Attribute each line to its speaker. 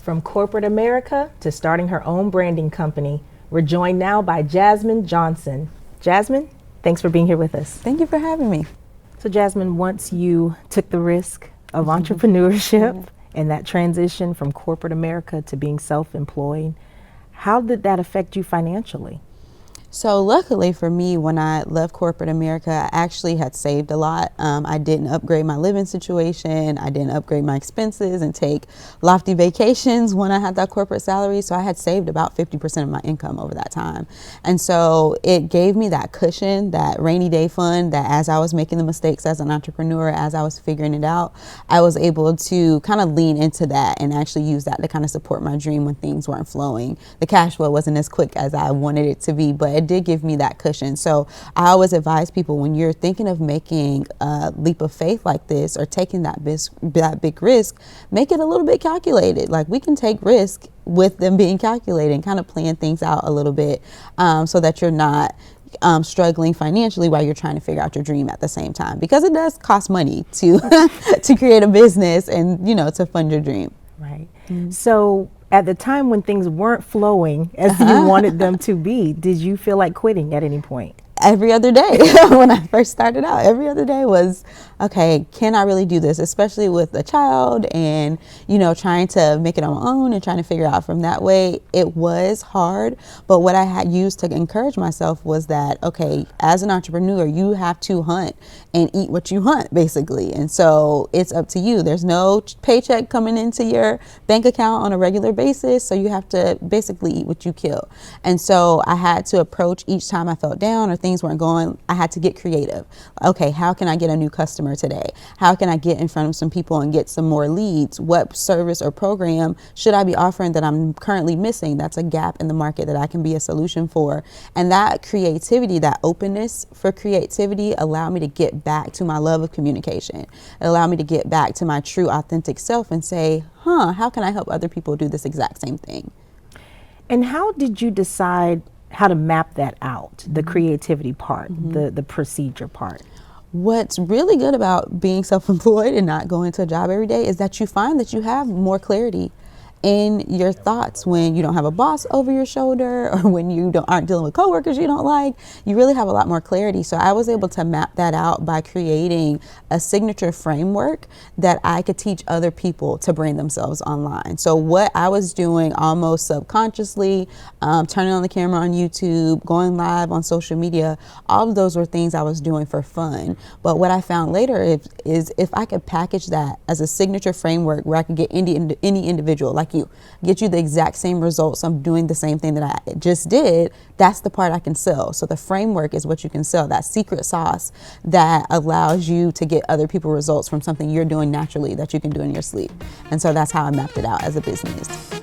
Speaker 1: From corporate America to starting her own branding company, we're joined now by Jasmine Johnson. Jasmine, thanks for being here with us.
Speaker 2: Thank you for having me.
Speaker 1: So Jasmine, once you took the risk of entrepreneurship and that transition from corporate America to being self-employed, how did that affect you financially?
Speaker 2: So luckily for me, when I left corporate America, I actually had saved a lot. I didn't upgrade my living situation. I didn't upgrade my expenses and take lofty vacations when I had that corporate salary. So I had saved about 50% of my income over that time. And so it gave me that cushion, that rainy day fund, that as I was making the mistakes as an entrepreneur, as I was figuring it out, I was able to kind of lean into that and actually use that to kind of support my dream when things weren't flowing. The cash flow wasn't as quick as I wanted it to be, but it did give me that cushion. So I always advise people, when you're thinking of making a leap of faith like this or taking that big risk, make it a little bit calculated. Like, we can take risk with them being calculated and kind of plan things out a little bit, so that you're not struggling financially while you're trying to figure out your dream at the same time, because it does cost money to to create a business and, you know, to fund your dream.
Speaker 1: Right. So at the time when things weren't flowing as you wanted them to be, did you feel like quitting at any point?
Speaker 2: Every other day. When I first started out, every other day was, okay, can I really do this? Especially with a child and, you know, trying to make it on my own and trying to figure out from that way. It was hard, but what I had used to encourage myself was that, okay, as an entrepreneur, you have to hunt and eat what you hunt, basically. And so it's up to you. There's no paycheck coming into your bank account on a regular basis, so you have to basically eat what you kill. And so I had to approach each time I felt down or things weren't going, I had to get creative. Okay, how can I get a new customer today? How can I get in front of some people and get some more leads? What service or program should I be offering that I'm currently missing? That's a gap in the market that I can be a solution for. And that creativity, that openness for creativity, allowed me to get back to my love of communication. It allowed me to get back to my true authentic self and say, how can I help other people do this exact same thing?
Speaker 1: And how did you decide how to map that out, the creativity part, the procedure part?
Speaker 2: What's really good about being self-employed and not going to a job every day is that you find that you have more clarity in your thoughts when you don't have a boss over your shoulder, or when you aren't dealing with coworkers you don't like. You really have a lot more clarity. So I was able to map that out by creating a signature framework that I could teach other people to brand themselves online. So what I was doing almost subconsciously, turning on the camera on YouTube, going live on social media, all of those were things I was doing for fun. But what I found later is if I could package that as a signature framework where I could get any individual like you, get you the exact same results. I'm doing the same thing that I just did. That's the part I can sell. So the framework is what you can sell, that secret sauce that allows you to get other people results from something you're doing naturally that you can do in your sleep. And so that's how I mapped it out as a business.